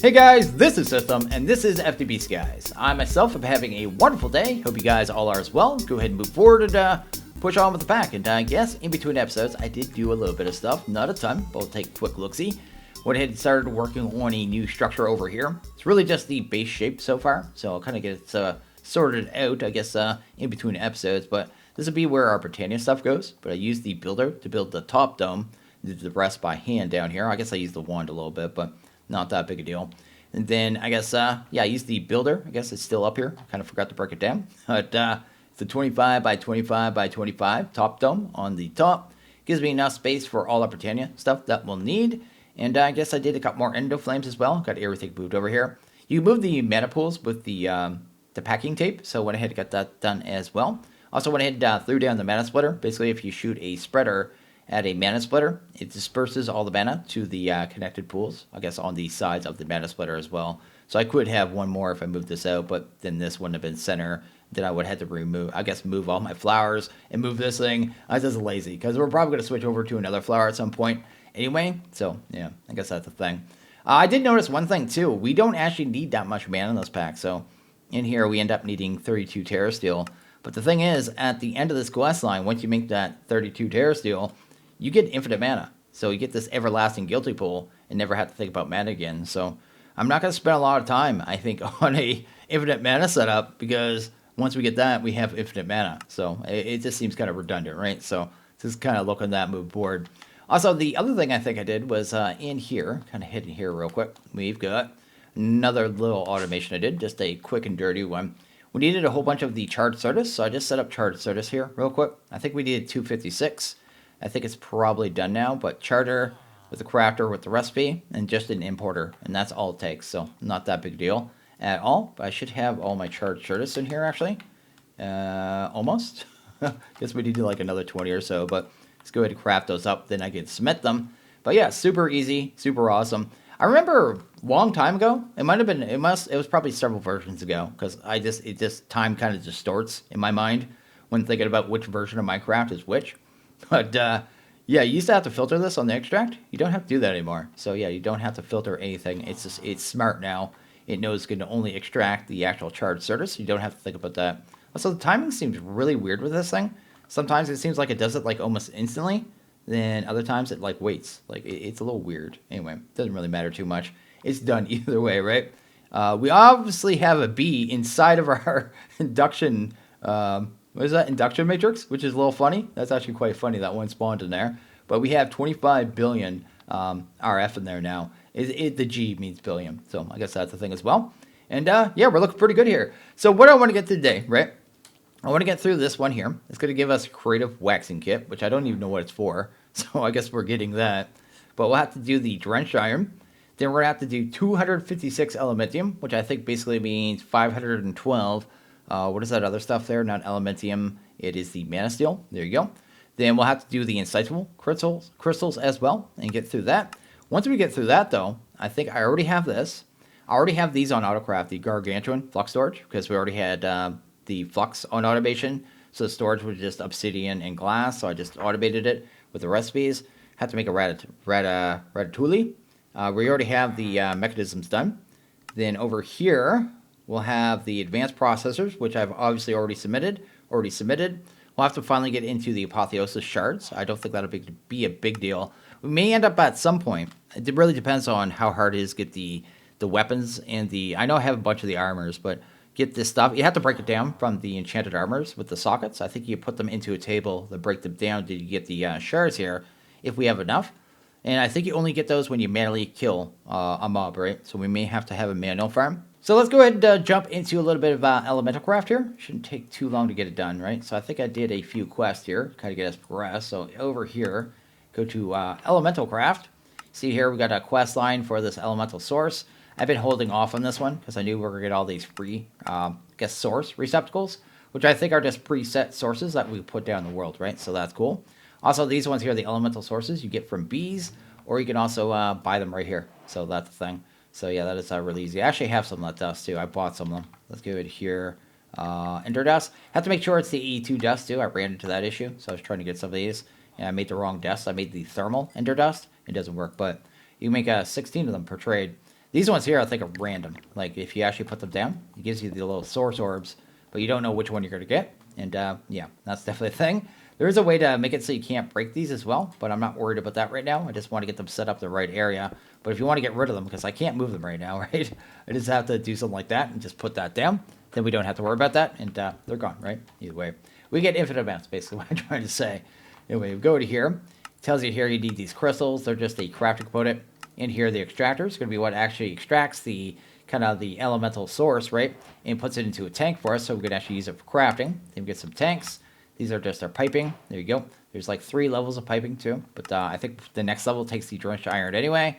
Hey guys, this is System, and this is FTB Skies. I myself am having a wonderful day. Hope you guys all are as well. Go ahead and move forward and push on with the pack. And yes, in between episodes, I did do a little bit of stuff. Not a ton, but we'll take a quick look-see. Went ahead and started working on a new structure over here. It's really just the base shape so far, so I'll kind of get it sorted out, I guess, in between episodes. But this will be where our Britannia stuff goes. But I used the builder to build the top dome. Did the rest by hand down here. I guess I used the wand a little bit, but not that big a deal. And then I guess, yeah, I used the builder. I guess it's still up here. Kind of forgot to break it down. But it's a 25 by 25 by 25 top dome on the top. Gives me enough space for all our Britannia stuff that we'll need. And I guess I did a couple more endo flames as well. Got everything moved over here. You move the mana pools with the packing tape. So went ahead and got that done as well. Also went ahead and threw down the mana splitter. Basically, if you shoot a spreader at a mana splitter, it disperses all the mana to the connected pools, I guess on the sides of the mana splitter as well. So I could have one more if I moved this out, but then this wouldn't have been center. Then I would have to move all my flowers and move this thing. I was just lazy because we're probably going to switch over to another flower at some point anyway. So yeah, I guess that's the thing. I did notice one thing too. We don't actually need that much mana in this pack. So in here we end up needing 32 Terra Steel. But the thing is, at the end of this quest line, once you make that 32 Terra Steel, you get infinite mana. So you get this everlasting guilty pool and never have to think about mana again. So I'm not going to spend a lot of time, I think, on a infinite mana setup, because once we get that, we have infinite mana. So it just seems kind of redundant, right? So just kind of look on that move board. Also, the other thing I think I did was in here, kind of hidden here real quick, we've got another little automation I did, just a quick and dirty one. We needed a whole bunch of the charged Certus, so I just set up charged Certus here real quick. I think we needed 256. I think it's probably done now, but charter with the crafter with the recipe and just an importer, and that's all it takes. So not that big a deal at all. But I should have all my charged Certus in here actually. Almost. Guess we need to do like another 20 or so, but let's go ahead and craft those up. Then I can submit them. But yeah, super easy, super awesome. I remember a long time ago. It might have been. It was probably several versions ago, because time kind of distorts in my mind when thinking about which version of Minecraft is which. But yeah, you used to have to filter this on the extract. You don't have to do that anymore. So yeah, you don't have to filter anything. It's smart now. It knows it's going to only extract the actual charged Certus. You don't have to think about that. Also, the timing seems really weird with this thing. Sometimes it seems like it does it like almost instantly. Then other times it like waits. Like it's a little weird. Anyway, it doesn't really matter too much. It's done either way, right? We obviously have a bee inside of our induction. What is that? Induction matrix, which is a little funny. That's actually quite funny. That one spawned in there. But we have 25 billion RF in there now. The G means billion. So I guess that's the thing as well. And yeah, we're looking pretty good here. So what I want to get to today, right? I want to get through this one here. It's going to give us a creative waxing kit, which I don't even know what it's for. So I guess we're getting that. But we'll have to do the drenched iron. Then we're going to have to do 256 Elementium, which I think basically means 512. What is that other stuff there? Not Elementium. It is the mana steel. There you go. Then we'll have to do the insightful crystals as well and get through that. Once we get through that, though, I think I already have this. I already have these on autocraft, the gargantuan flux storage, because we already had the flux on automation. So the storage was just obsidian and glass, so I just automated it with the recipes. Had to make a ratatouille. We already have the mechanisms done. Then over here, we'll have the advanced processors, which I've obviously already submitted. We'll have to finally get into the apotheosis shards. I don't think that'll be a big deal. We may end up at some point. It really depends on how hard it is to get the weapons and the... I know I have a bunch of the armors, but get this stuff. You have to break it down from the enchanted armors with the sockets. I think you put them into a table to break them down to get the shards here, if we have enough. And I think you only get those when you manually kill a mob, right? So we may have to have a manual farm. So let's go ahead and jump into a little bit of elemental craft here. Shouldn't take too long to get it done, right? So I think I did a few quests here, kind of get us progressed. So over here, go to elemental craft. See here, we got a quest line for this elemental source. I've been holding off on this one because I knew we were going to get all these free, source receptacles, which I think are just preset sources that we put down in the world, right? So that's cool. Also, these ones here are the elemental sources you get from bees, or you can also buy them right here. So that's the thing. So yeah, that is really easy. I actually have some of that dust too. I bought some of them. Let's go ahead here. Ender dust. Have to make sure it's the E2 dust too. I ran into that issue, so I was trying to get some of these. And I made the wrong dust. I made the thermal ender dust. It doesn't work, but you can make 16 of them per trade. These ones here I think are random. Like if you actually put them down, it gives you the little source orbs, but you don't know which one you're going to get. And yeah, that's definitely a thing. There is a way to make it so you can't break these as well, but I'm not worried about that right now. I just want to get them set up the right area. But if you want to get rid of them, because I can't move them right now, right? I just have to do something like that and just put that down. Then we don't have to worry about that, and they're gone, right? Either way. We get infinite amounts, basically what I'm trying to say. Anyway, we go to here. It tells you here you need these crystals. They're just a crafting component. In here, the extractor is going to be what actually extracts the kind of the elemental source, right? And puts it into a tank for us, so we can actually use it for crafting. Then we get some tanks. These are just our piping. There you go. There's like 3 levels of piping too, but I think the next level takes the drenched iron anyway.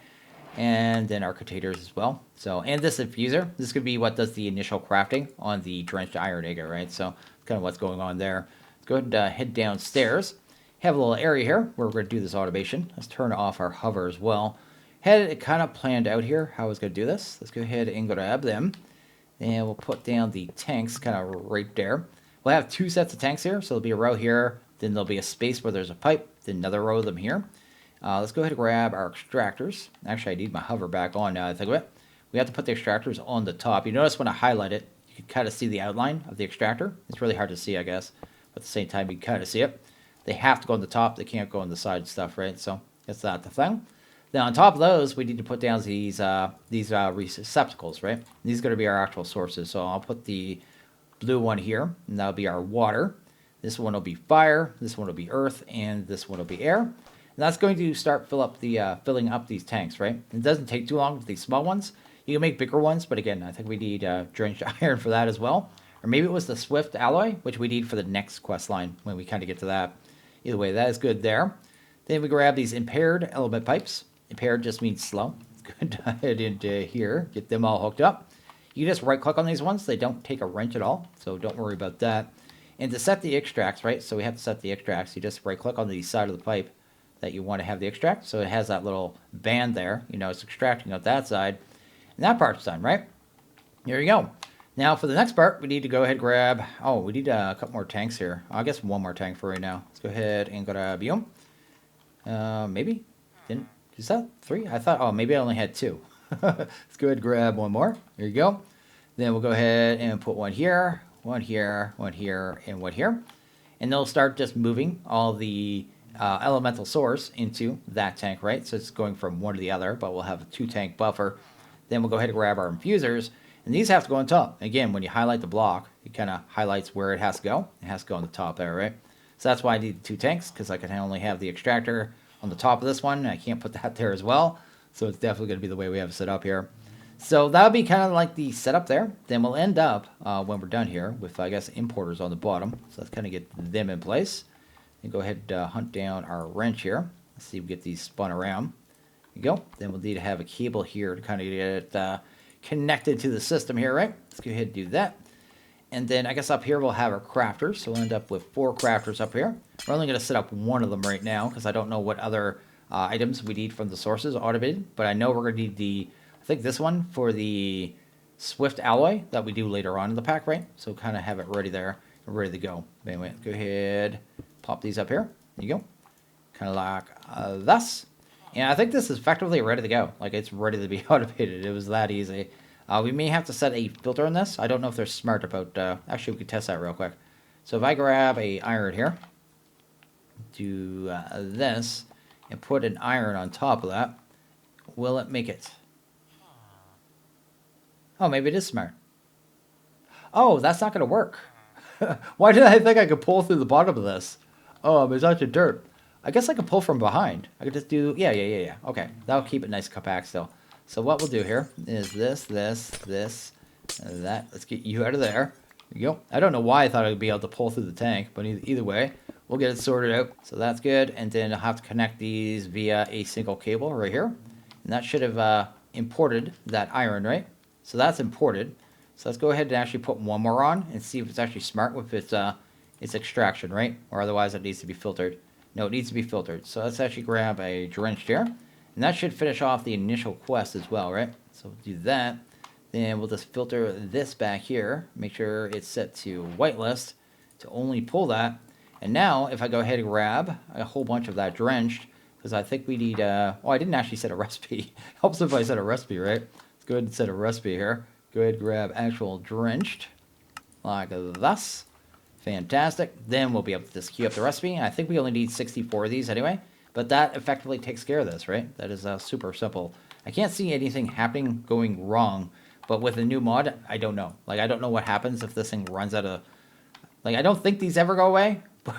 And then our containers as well. So, and this infuser, this could be what does the initial crafting on the drenched iron agate, right? So, kind of what's going on there. Let's go ahead and head downstairs. Have a little area here where we're going to do this automation. Let's turn off our hover as well. Had it kind of planned out here how I was going to do this. Let's go ahead and grab them. And we'll put down the tanks kind of right there. We'll have 2 sets of tanks here. So there'll be a row here. Then there'll be a space where there's a pipe. Then another row of them here. Let's go ahead and grab our extractors. Actually, I need my hover back on now that I think of it. We have to put the extractors on the top. You notice when I highlight it, you can kind of see the outline of the extractor. It's really hard to see, I guess. But at the same time, you can kind of see it. They have to go on the top. They can't go on the side stuff, right? So that's not the thing. Then on top of those, we need to put down these receptacles, right? These are going to be our actual sources. So I'll put the blue one here, and that'll be our water. This one will be fire. This one will be earth, and this one will be air. And that's going to start filling up these tanks, right? It doesn't take too long with these small ones. You can make bigger ones, but again, I think we need drenched iron for that as well. Or maybe it was the swift alloy, which we need for the next quest line when we kind of get to that. Either way, that is good there. Then we grab these impaired element pipes. Impaired just means slow. Good to head into here, get them all hooked up. You just right click on these ones. They don't take a wrench at all, so don't worry about that. And to set the extracts, right? So we have to set the extracts. You just right click on the side of the pipe that you want to have the extract. So it has that little band there. You know, it's extracting out that side. And that part's done, right? There you go. Now for the next part, we need to go ahead and grab... Oh, we need a couple more tanks here. I guess one more tank for right now. Let's go ahead and grab you. Maybe? Didn't... Is that 3? I thought... Oh, maybe I only had 2. Let's go ahead and grab one more. There you go. Then we'll go ahead and put one here, one here, one here, and one here. And they'll start just moving all the... elemental source into that tank, right? So it's going from one to the other, but we'll have a 2-tank buffer. Then we'll go ahead and grab our infusers, and these have to go on top. Again, when you highlight the block, it kind of highlights where it has to go. It has to go on the top there, right? So that's why I need 2 tanks, because I can only have the extractor on the top of this one. I can't put that there as well. So it's definitely going to be the way we have it set up here. So that'll be kind of like the setup there. Then we'll end up, when we're done here, with, I guess, importers on the bottom. So let's kind of get them in place. And go ahead and hunt down our wrench here. Let's see if we get these spun around. There you go. Then we'll need to have a cable here to kind of get it connected to the system here, right? Let's go ahead and do that. And then I guess up here we'll have our crafters. So we'll end up with 4 crafters up here. We're only going to set up one of them right now because I don't know what other items we need from the sources automated. But I know we're going to need the, I think this one for the swift alloy that we do later on in the pack, right? So kind of have it ready there, ready to go. Anyway, go ahead, pop these up here. There you go. Kind of like thus. And I think this is effectively ready to go. Like it's ready to be automated. It was that easy. We may have to set a filter on this. I don't know if they're smart about... actually, we could test that real quick. So if I grab a iron here, do this, and put an iron on top of that, will it make it? Oh, maybe it is smart. Oh, that's not going to work. Why did I think I could pull through the bottom of this? Oh, it's such a dirt. I guess I could pull from behind. I could just do... Yeah. Okay, that'll keep it nice compact still. So what we'll do here is this, and that. Let's get you out of there. There you go. I don't know why I thought I'd be able to pull through the tank, but either way, we'll get it sorted out. So that's good. And then I'll have to connect these via a single cable right here. And that should have imported that iron, right? So that's imported. So let's go ahead and actually put one more on and see if it's actually smart with its extraction, right? Or otherwise it needs to be filtered. No, it needs to be filtered. So let's actually grab a drenched here. And that should finish off the initial quest as well, right? So we'll do that. Then we'll just filter this back here. Make sure it's set to whitelist to only pull that. And now, if I go ahead and grab a whole bunch of that drenched, because I think we need... well, I didn't actually set a recipe. Helps if I set a recipe, right? Let's go ahead and set a recipe here. Go ahead and grab actual drenched, like thus. Fantastic. Then we'll be able to just queue up the recipe. I think we only need 64 of these anyway, but that effectively takes care of this, right? That is super simple. I can't see anything happening going wrong, but with a new mod, I don't know. Like, I don't know what happens if this thing runs out of... Like, I don't think these ever go away, but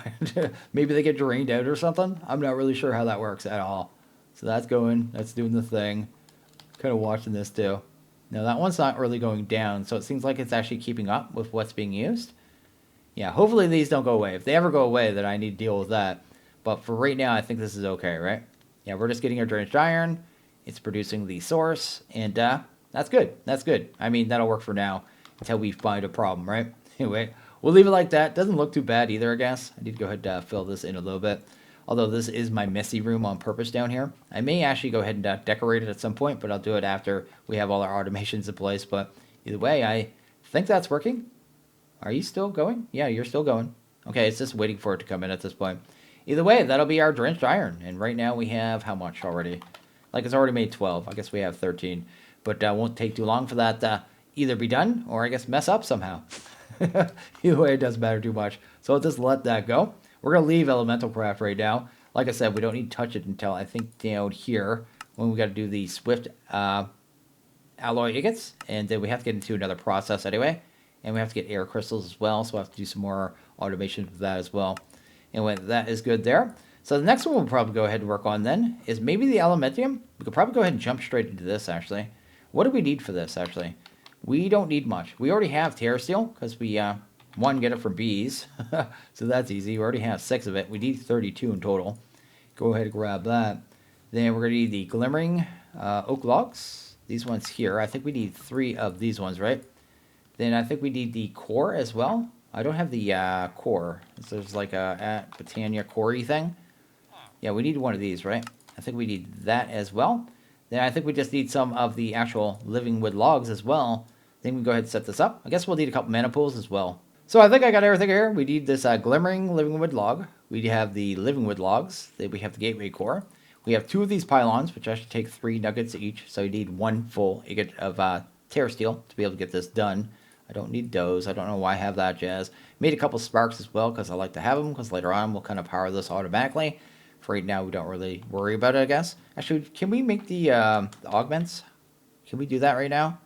maybe they get drained out or something. I'm not really sure how that works at all. So that's going, that's doing the thing. Kind of watching this too. Now, that one's not really going down, so it seems like it's actually keeping up with what's being used. Yeah, hopefully these don't go away. If they ever go away, then I need to deal with that. But for right now, I think this is okay, right? Yeah, we're just getting our drenched iron. It's producing the source, and that's good. That's good. I mean, that'll work for now until we find a problem, right? Anyway, we'll leave it like that. Doesn't look too bad either, I guess. I need to go ahead and fill this in a little bit. Although this is my messy room on purpose down here. I may actually go ahead and decorate it at some point, but I'll do it after we have all our automations in place. But either way, I think that's working. Are you still going? Yeah, you're still going. Okay, it's just waiting for it to come in at this point. Either way, that'll be our drenched iron. And right now we have how much already? Like, it's already made 12. I guess we have 13. But won't take too long for that either be done or I guess mess up somehow. Either way, it doesn't matter too much. So I'll just let that go. We're going to leave Elemental Craft right now. Like I said, we don't need to touch it until I think down here when we got to do the Swift alloy ingots. And then we have to get into another process anyway. And we have to get air crystals as well, so we'll have to do some more automation for that as well. Anyway, that is good there. So the next one we'll probably go ahead and work on then is maybe the Elementium. We could probably go ahead and jump straight into this, actually. What do we need for this, actually? We don't need much. We already have Terra Steel, because we, one, get it from bees. So that's easy. We already have 6 of it. We need 32 in total. Go ahead and grab that. Then we're going to need the Glimmering Oak Logs. These ones here. I think we need 3 of these ones, right? Then I think we need the core as well. I don't have the core. So there's like a Britannia core-y thing. Yeah, we need one of these, right? I think we need that as well. Then I think we just need some of the actual living wood logs as well. Then we can go ahead and set this up. I guess we'll need a couple mana pools as well. So I think I got everything here. We need this glimmering living wood log. We have the living wood logs. Then we have the gateway core. We have 2 of these pylons, which actually take 3 nuggets each. So you need 1 full ingot of Terra Steel to be able to get this done. I don't need those. I don't know why I have that jazz. Made a couple sparks as well because I like to have them because later on we'll kind of power this automatically. For right now, we don't really worry about it, I guess. Actually, can we make the augments? Can we do that right now?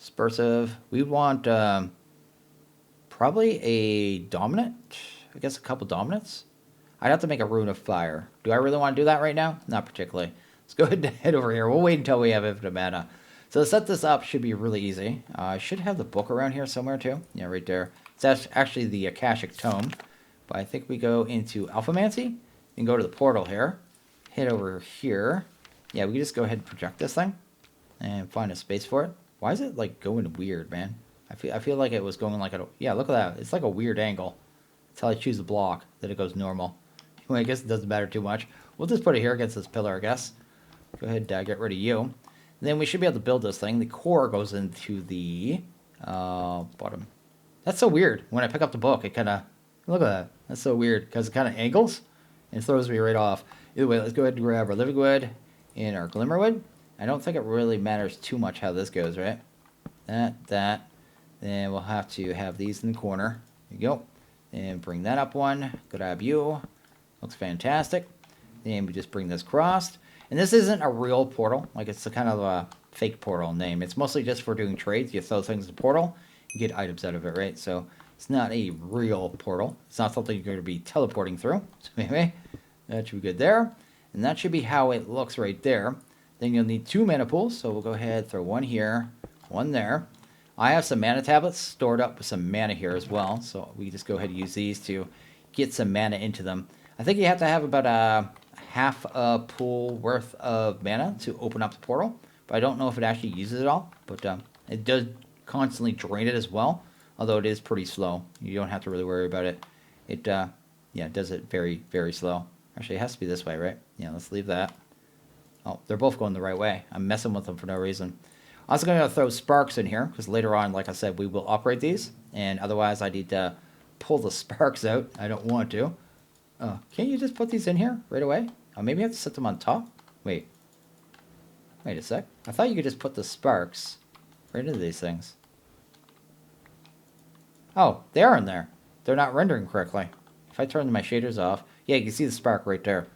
Dispersive. We want probably a dominant. I guess a couple dominants. I'd have to make a rune of fire. Do I really want to do that right now? Not particularly. Let's go ahead and head over here. We'll wait until we have infinite mana. So to set this up should be really easy. I should have the book around here somewhere too. Yeah, right there. It's actually the Akashic Tome. But I think we go into Alphamancy and go to the portal here. Hit over here. Yeah, we can just go ahead and project this thing and find a space for it. Why is it like going weird, man? I feel like it was going like a... Yeah, look at that. It's like a weird angle. Until I choose the block, then it goes normal. Anyway, I guess it doesn't matter too much. We'll just put it here against this pillar, I guess. Go ahead and get rid of you. Then we should be able to build this thing. The core goes into the bottom. That's so weird. When I pick up the book, it kind of... Look at that. That's so weird because it kind of angles and throws me right off. Either way, let's go ahead and grab our living wood and our glimmer wood. I don't think it really matters too much how this goes, right? That. Then we'll have to have these in the corner. There you go. And bring that up one. Grab you. Looks fantastic. Then we just bring this across. And this isn't a real portal. Like, it's a kind of a fake portal name. It's mostly just for doing trades. You throw things in the portal, you get items out of it, right? So it's not a real portal. It's not something you're going to be teleporting through. So anyway, that should be good there. And that should be how it looks right there. Then you'll need 2 mana pools. So we'll go ahead, throw 1 here, 1 there. I have some mana tablets stored up with some mana here as well. So we just go ahead and use these to get some mana into them. I think you have to have about a half a pool worth of mana to open up the portal. But I don't know if it actually uses it all. But it does constantly drain it as well. Although it is pretty slow. You don't have to really worry about it. It does it very, very slow. Actually, it has to be this way, right? Yeah, let's leave that. Oh, they're both going the right way. I'm messing with them for no reason. I'm also going to throw sparks in here, because later on, like I said, we will operate these. And otherwise, I need to pull the sparks out. I don't want to. Can't you just put these in here right away? Oh, maybe I have to set them on top? Wait. Wait a sec. I thought you could just put the sparks right into these things. Oh, they are in there. They're not rendering correctly. If I turn my shaders off, yeah, you can see the spark right there.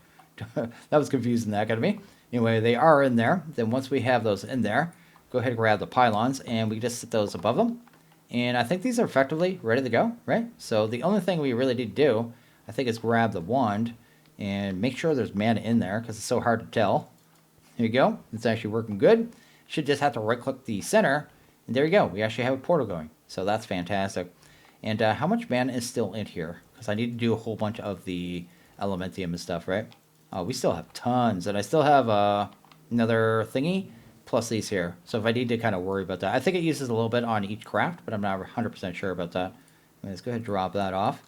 That was confusing, that got me. Anyway, they are in there. Then once we have those in there, go ahead and grab the pylons, and we just set those above them. And I think these are effectively ready to go, right? So the only thing we really need to do, I think, is grab the wand and make sure there's mana in there, because it's so hard to tell. There you go. It's actually working good. Should just have to right-click the center, and there you go. We actually have a portal going. So that's fantastic. And how much mana is still in here? Because I need to do a whole bunch of the Elementium and stuff, right? We still have tons, and I still have another thingy, plus these here. So if I need to kind of worry about that. I think it uses a little bit on each craft, but I'm not 100% sure about that. Let's go ahead and drop that off.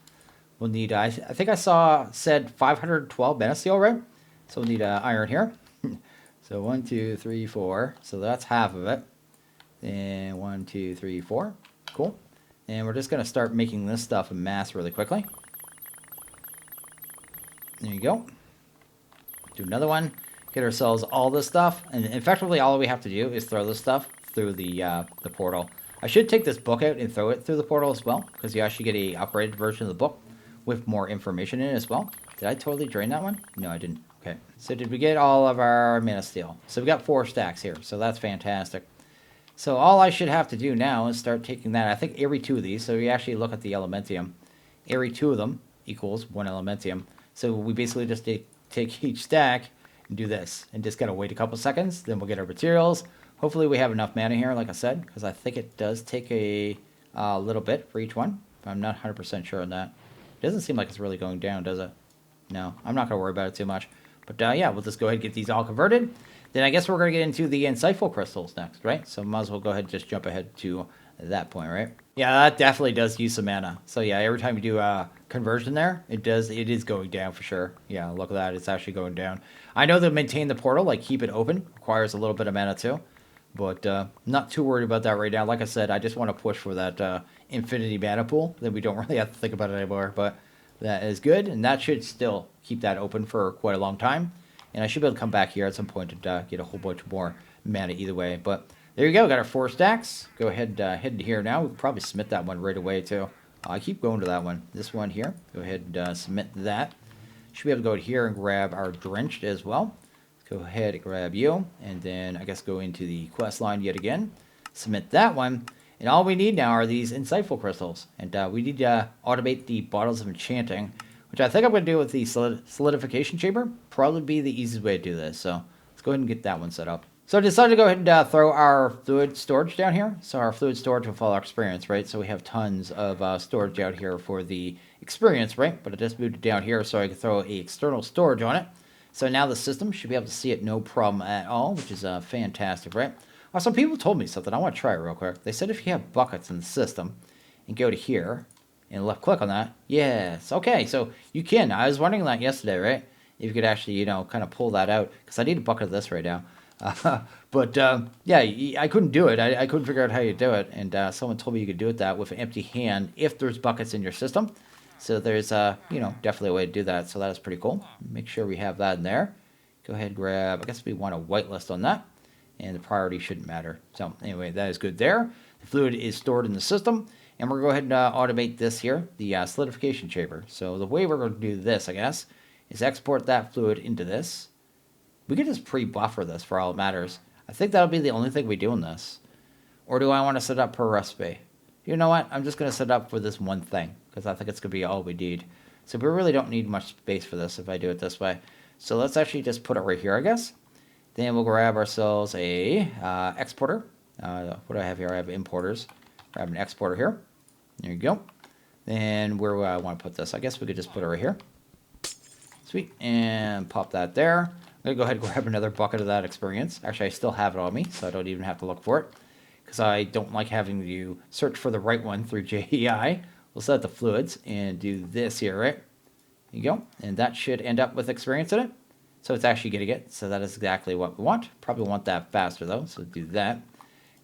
We'll need, I think I said 512 mana steel, right? So we'll need iron here. So 1, 2, 3, 4. So that's half of it. And 1, 2, 3, 4. Cool. And we're just going to start making this stuff in mass really quickly. There you go. Do another one. Get ourselves all this stuff. And effectively all we have to do is throw this stuff through the portal. I should take this book out and throw it through the portal as well, because you actually get a upgraded version of the book with more information in it as well. Did I totally drain that one? No, I didn't. Okay. So did we get all of our mana steel? So we got 4 stacks here. So that's fantastic. So all I should have to do now is start taking that. I think every 2 of these. So we actually look at the Elementium. Every 2 of them equals 1 Elementium. So we basically just take each stack and do this. And just gotta wait a couple seconds. Then we'll get our materials. Hopefully we have enough mana here, like I said. Because I think it does take a little bit for each one. But I'm not 100% sure on that. It doesn't seem like it's really going down, does it? No, I'm not going to worry about it too much. But yeah, we'll just go ahead and get these all converted. Then I guess we're going to get into the insightful crystals next, right? So might as well go ahead and just jump ahead to that point, right? Yeah, that definitely does use some mana. So yeah, every time you do a conversion there, it is going down for sure. Yeah, look at that. It's actually going down. I know that maintain the portal, like keep it open, requires a little bit of mana too. But not too worried about that right now. Like I said, I just want to push for that infinity mana pool. Then we don't really have to think about it anymore. But that is good. And that should still keep that open for quite a long time. And I should be able to come back here at some point and get a whole bunch more mana either way. But there you go. Got our 4 stacks. Go ahead head to here now. We can probably submit that one right away too. I keep going to that one. This one here. Go ahead and submit that. Should be able to go here and grab our drenched as well. Go ahead and grab you, and then I guess go into the quest line yet again. Submit that one, and all we need now are these insightful crystals. And we need to automate the bottles of enchanting, which I think I'm going to do with the solidification chamber. Probably be the easiest way to do this, so let's go ahead and get that one set up. So I decided to go ahead and throw our fluid storage down here. So our fluid storage will follow our experience, right? So we have tons of storage out here for the experience, right? But I just moved it down here so I could throw a external storage on it. So now the system should be able to see it no problem at all, which is fantastic, right? Some people told me something. I want to try it real quick. They said if you have buckets in the system and go to here and left click on that, yes, okay, so you can. I was wondering that yesterday, right? If you could actually, you know, kind of pull that out, because I need a bucket of this right now. Yeah, I couldn't do it. I couldn't figure out how you do it, and someone told me you could do it that with an empty hand if there's buckets in your system. So there's, you know, definitely a way to do that. So that is pretty cool. Make sure we have that in there. Go ahead and grab, I guess we want a whitelist on that. And the priority shouldn't matter. So anyway, that is good there. The fluid is stored in the system. And we're going to go ahead and automate this here, the solidification chamber. So the way we're going to do this, I guess, is export that fluid into this. We could just pre-buffer this for all it matters. I think that'll be the only thing we do in this. Or do I want to set up per recipe? You know what? I'm just going to set up for this one thing, because I think it's going to be all we need. So we really don't need much space for this if I do it this way. So let's actually just put it right here, I guess. Then we'll grab ourselves a exporter. What do I have here? I have importers. Grab an exporter here. There you go. Then where do I want to put this? I guess we could just put it right here. Sweet. And pop that there. I'm going to go ahead and grab another bucket of that experience. Actually, I still have it on me, so I don't even have to look for it, because I don't like having to search for the right one through JEI. We'll set the fluids and do this here, right? There you go. And that should end up with experience in it. So it's actually getting it. So that is exactly what we want. Probably want that faster, though, so do that.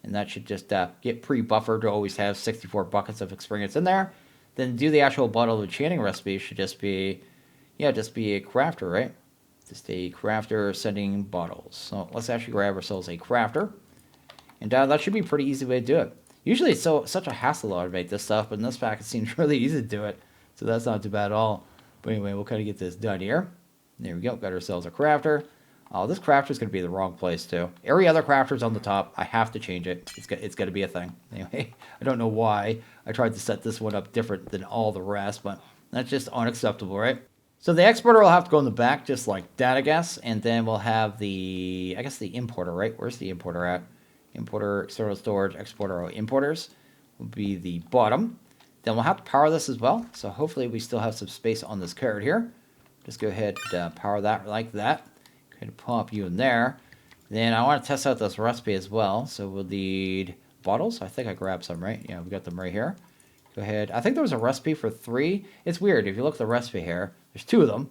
And that should just get pre-buffered to always have 64 buckets of experience in there. Then do the actual bottle of enchanting recipe should just be, yeah, just be a crafter, right? Just a crafter sending bottles. So let's actually grab ourselves a crafter. And that should be a pretty easy way to do it. Usually it's such a hassle to automate this stuff, but in this pack it seems really easy to do it. So that's not too bad at all. But anyway, we'll kind of get this done here. There we go, got ourselves a crafter. Oh, this crafter is going to be the wrong place too. Every other crafter's on the top. I have to change it. It's going to be a thing. Anyway, I don't know why I tried to set this one up different than all the rest, but that's just unacceptable, right? So the exporter will have to go in the back just like that, I guess. And then we'll have the, I guess the importer, right? Where's the importer at? Importer, external storage, exporter, importers will be the bottom. Then we'll have to power this as well. So hopefully we still have some space on this card here. Just go ahead and power that like that. Go ahead and pop you in there. Then I want to test out this recipe as well. So we'll need bottles. I think I grabbed some, right? Yeah, we got them right here. Go ahead. I think there was a recipe for 3. It's weird. If you look at the recipe here, there's 2 of them.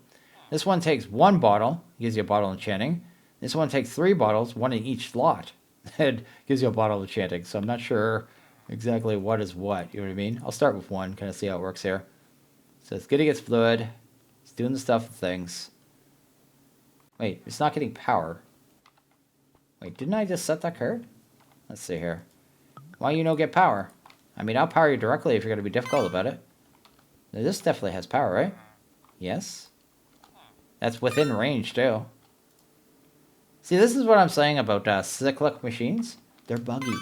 This one takes 1 bottle. Gives you a bottle of enchanting. This one takes 3 bottles, 1 in each slot. It gives you a bottle of enchanting. So I'm not sure exactly what is what. You know what I mean? I'll start with 1. Kind of see how it works here. So it's getting its fluid. It's doing the stuff with things. Wait, it's not getting power. Wait, didn't I just set that card? Let's see here. Why you no get power? I mean, I'll power you directly if you're going to be difficult about it. Now, this definitely has power, right? Yes. That's within range, too. See, this is what I'm saying about cyclic machines. They're buggy.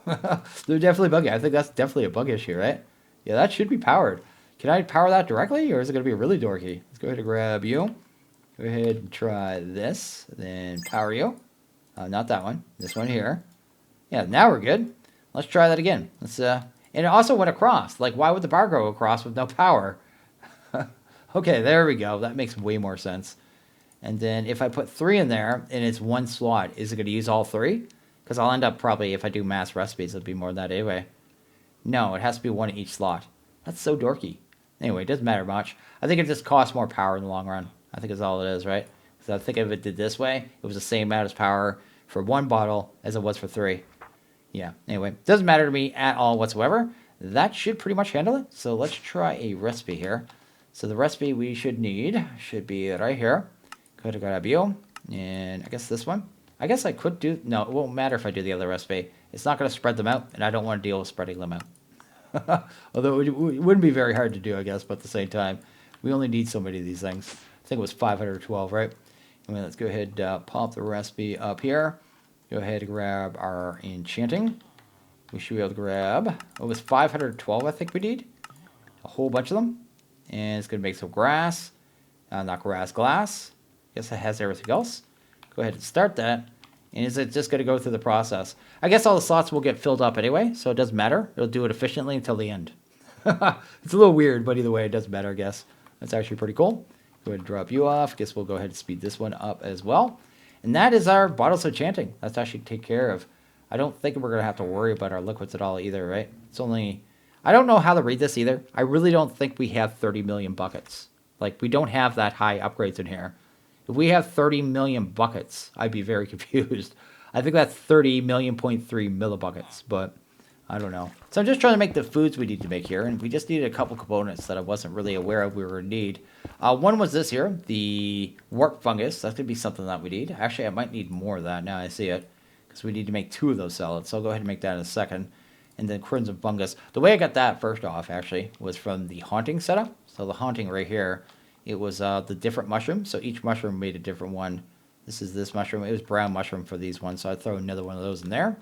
They're definitely buggy. I think that's definitely a bug issue, right? Yeah, that should be powered. Can I power that directly, or is it going to be really dorky? Let's go ahead and grab you. Go ahead and try this. Then power you. Not that one. This one here. Yeah, now we're good. Let's try that again. Let's and it also went across. Like, why would the bar go across with no power? Okay, there we go. That makes way more sense. And then if I put 3 in there and it's 1 slot, is it going to use all 3? Because I'll end up probably, if I do mass recipes, it'll be more than that anyway. No, it has to be 1 in each slot. That's so dorky. Anyway, it doesn't matter much. I think it just costs more power in the long run. I think is all it is, right? Because I think if it did this way, it was the same amount as power for 1 bottle as it was for 3. Yeah, anyway, doesn't matter to me at all whatsoever. That should pretty much handle it. So let's try a recipe here. So the recipe we should need should be right here. Go ahead and grab you. And I guess this one. I guess I could do... No, it won't matter if I do the other recipe. It's not going to spread them out, and I don't want to deal with spreading them out. Although it wouldn't be very hard to do, I guess, but at the same time, we only need so many of these things. I think it was 512, right? Anyway, let's go ahead and pop the recipe up here. Go ahead and grab our enchanting. We should be able to grab... It was 512, I think we need. A whole bunch of them. And it's going to make some grass. Not grass, glass. Guess it has everything else. Go ahead and start that. And is it just going to go through the process? I guess all the slots will get filled up anyway, so it doesn't matter. It'll do it efficiently until the end. It's a little weird, but either way, it doesn't matter, I guess. That's actually pretty cool. Go ahead and drop you off. Guess we'll go ahead and speed this one up as well. And that is our bottles of enchanting. That's actually take care of. I don't think we're going to have to worry about our liquids at all either, right? It's only... I don't know how to read this either. I really don't think we have 30 million buckets. Like, we don't have that high upgrades in here. If we have 30 million buckets, I'd be very confused. I think that's 30 million.3 millibuckets, but I don't know. So I'm just trying to make the foods we need to make here, and we just needed a couple components that I wasn't really aware of we were in need. One was this here, the warp fungus. That could be something that we need. Actually, I might need more of that now I see it, because we need to make 2 of those salads. So I'll go ahead and make that in a second. And then crimson fungus. The way I got that first off, actually, was from the haunting setup. So the haunting right here, it was the different mushrooms. So each mushroom made a different one. This is this mushroom. It was brown mushroom for these ones. So I'd throw another one of those in there.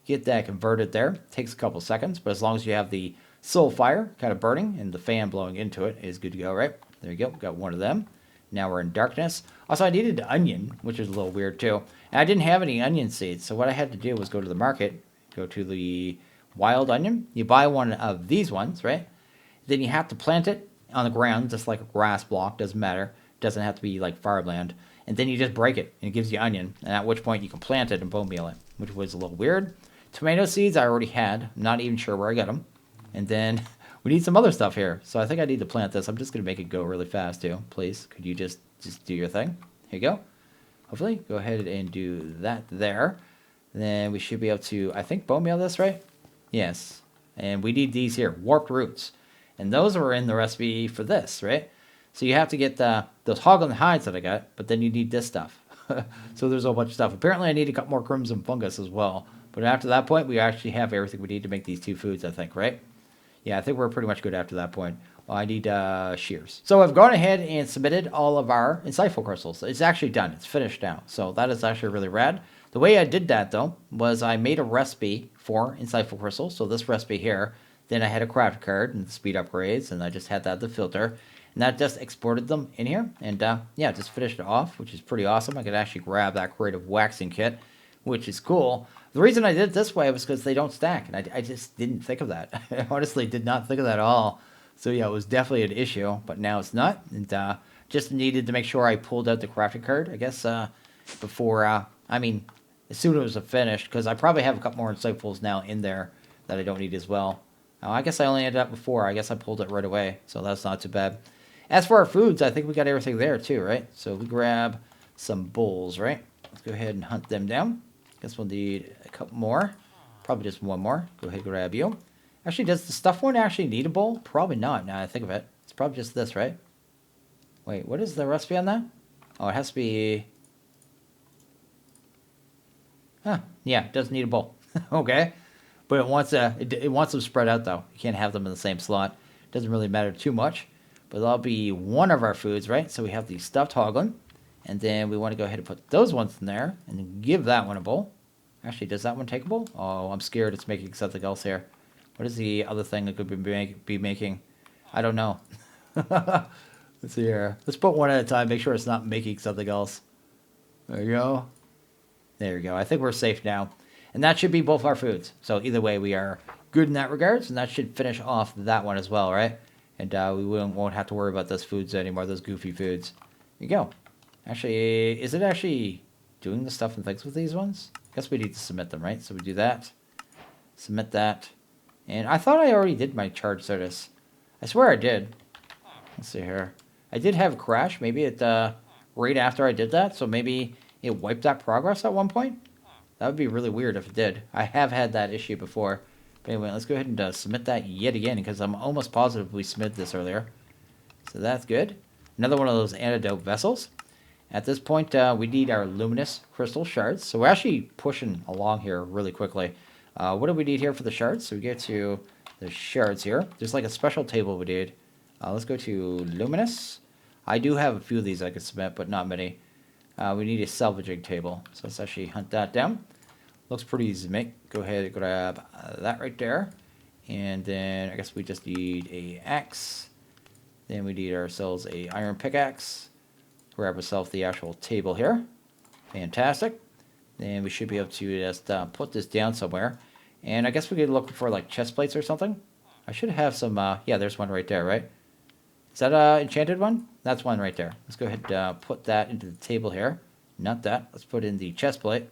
Get that converted there. Takes a couple seconds. But as long as you have the soul fire kind of burning and the fan blowing into it, is good to go, right? There you go. Got one of them. Now we're in darkness. Also, I needed the onion, which is a little weird too. And I didn't have any onion seeds. So what I had to do was go to the market. Go to the... wild onion. You buy one of these ones, right? Then you have to plant it on the ground, just like a grass block. Doesn't matter. Doesn't have to be like farmland. And then you just break it, and it gives you onion. And at which point you can plant it and bone meal it, which was a little weird. Tomato seeds I already had. I'm not even sure where I got them. And then we need some other stuff here. So I think I need to plant this. I'm just going to make it go really fast too. Please, could you just do your thing? Here you go. Hopefully, go ahead and do that there. And then we should be able to, I think, bone meal this, right? Yes, and we need these here, warped roots. And those were in the recipe for this, right? So you have to get those hoglin hides that I got, but then you need this stuff. So there's a whole bunch of stuff. Apparently I need a couple more crimson fungus as well. But after that point, we actually have everything we need to make these 2 foods, I think, right? Yeah, I think we're pretty much good after that point. Well, I need shears. So I've gone ahead and submitted all of our insightful crystals. It's actually done. It's finished now. So that is actually really rad. The way I did that, though, was I made a recipe for insightful crystals. So this recipe here. Then I had a craft card and speed upgrades, and I just had that the filter. And that just exported them in here. And yeah, just finished it off, which is pretty awesome. I could actually grab that creative waxing kit, which is cool. The reason I did it this way was because they don't stack. And I just didn't think of that. I honestly did not think of that at all. So yeah, it was definitely an issue, but now it's not. And just needed to make sure I pulled out the crafting card, I guess, before, I mean, as soon as it was finished, because I probably have a couple more insightfuls now in there that I don't need as well. I guess I only ended up before. I guess I pulled it right away, so that's not too bad. As for our foods, I think we got everything there too, right? So we grab some bulls, right? Let's go ahead and hunt them down. Guess we'll need a couple more. Probably just one more. Go ahead and grab you. Actually, does the stuff one actually need a bowl? Probably not, now I think of it. It's probably just this, right? Wait, what is the recipe on that? Oh, it has to be... Huh, yeah, it does need a bowl. Okay. But it wants them spread out, though. You can't have them in the same slot. It doesn't really matter too much. But that'll be one of our foods, right? So we have the stuffed hoglin. And then we want to go ahead and put those ones in there. And then give that one a bowl. Actually, does that one take a bowl? Oh, I'm scared it's making something else here. What is the other thing that could be making? I don't know. Let's see here. Let's put one at a time. Make sure it's not making something else. There you go. There you go. I think we're safe now. And that should be both our foods. So either way, we are good in that regards. And that should finish off that one as well, right? And we won't have to worry about those foods anymore, those goofy foods. There you go. Actually, is it actually doing the stuff and things with these ones? I guess we need to submit them, right? So we do that. Submit that. And I thought I already did my charge service. I swear I did. Let's see here. I did have a crash. Maybe it right after I did that. So maybe it wiped that progress at one point. That would be really weird if it did. I have had that issue before. But anyway, let's go ahead and submit that yet again, because I'm almost positive we submitted this earlier. So that's good. Another one of those antidote vessels. At this point, we need our luminous crystal shards. So we're actually pushing along here really quickly. What do we need here for the shards? So we get to the shards here. There's like a special table we need. Let's go to luminous. I do have a few of these I could submit, but not many. We need a salvaging table. So let's actually hunt that down. Looks pretty easy to make. Go ahead and grab that right there. And then I guess we just need a axe. Then we need ourselves a iron pickaxe. Grab ourselves the actual table here. Fantastic. Then we should be able to just put this down somewhere. And I guess we could look for like chest plates or something. I should have some, yeah, there's one right there, right? Is that an enchanted one? That's one right there. Let's go ahead and put that into the table here. Not that. Let's put in the chest plate.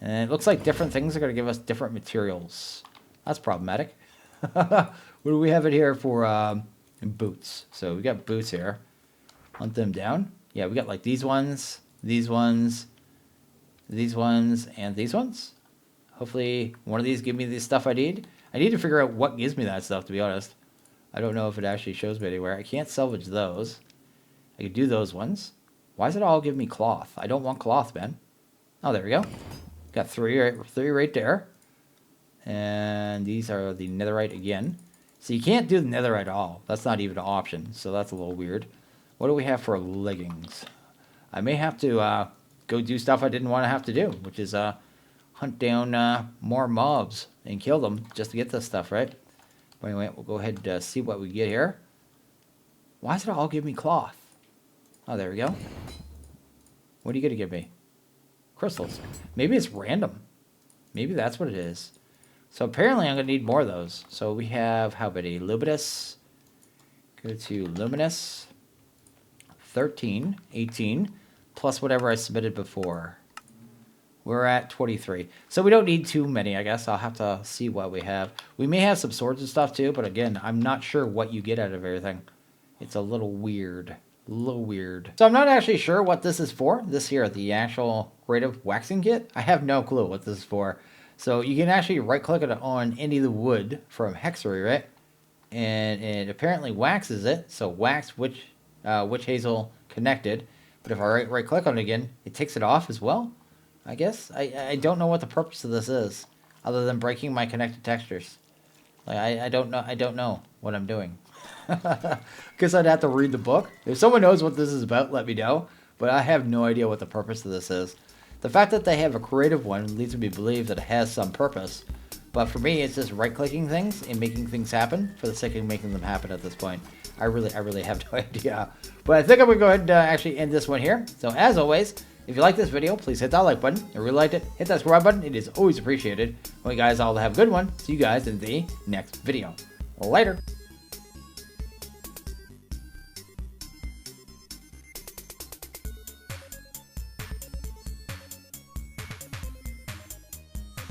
And it looks like different things are going to give us different materials. That's problematic. What do we have it here for boots? So we got boots here. Hunt them down. Yeah, we got like these ones, these ones, these ones, and these ones. Hopefully one of these give me the stuff I need. I need to figure out what gives me that stuff, to be honest. I don't know if it actually shows me anywhere. I can't salvage those. I could do those ones. Why does it all give me cloth? I don't want cloth, man. Oh, there we go. Got three right there. And these are the netherite again. So you can't do the netherite at all. That's not even an option. So that's a little weird. What do we have for leggings? I may have to go do stuff I didn't want to have to do, which is hunt down more mobs and kill them just to get this stuff, right? But anyway, we'll go ahead and see what we get here. Why does it all give me cloth? Oh, there we go. What are you going to give me? Crystals. Maybe it's random. Maybe that's what it is. So apparently I'm going to need more of those. So we have, how many? Luminous. Go to Luminous. 13, 18, plus whatever I submitted before. We're at 23. So we don't need too many, I guess. I'll have to see what we have. We may have some swords and stuff too, but again, I'm not sure what you get out of everything. It's a little weird. So I'm not actually sure what this is for. This here, the actual creative waxing kit. I have no clue what this is for. So you can actually right-click it on any of the wood from Hexery, right? And it apparently waxes it. So wax which witch hazel connected. But if I right click on it again, it takes it off as well. I guess I don't know what the purpose of this is, other than breaking my connected textures. Like I don't know what I'm doing. Guess I'd have to read the book. If someone knows what this is about, let me know. But I have no idea what the purpose of this is. The fact that they have a creative one leads me to believe that it has some purpose. But for me, it's just right-clicking things and making things happen for the sake of making them happen at this point. I really have no idea. But I think I'm going to go ahead and actually end this one here. So as always, if you like this video, please hit that like button. If you really liked it, hit that subscribe button. It is always appreciated. Well, you guys all have a good one. See you guys in the next video. Later.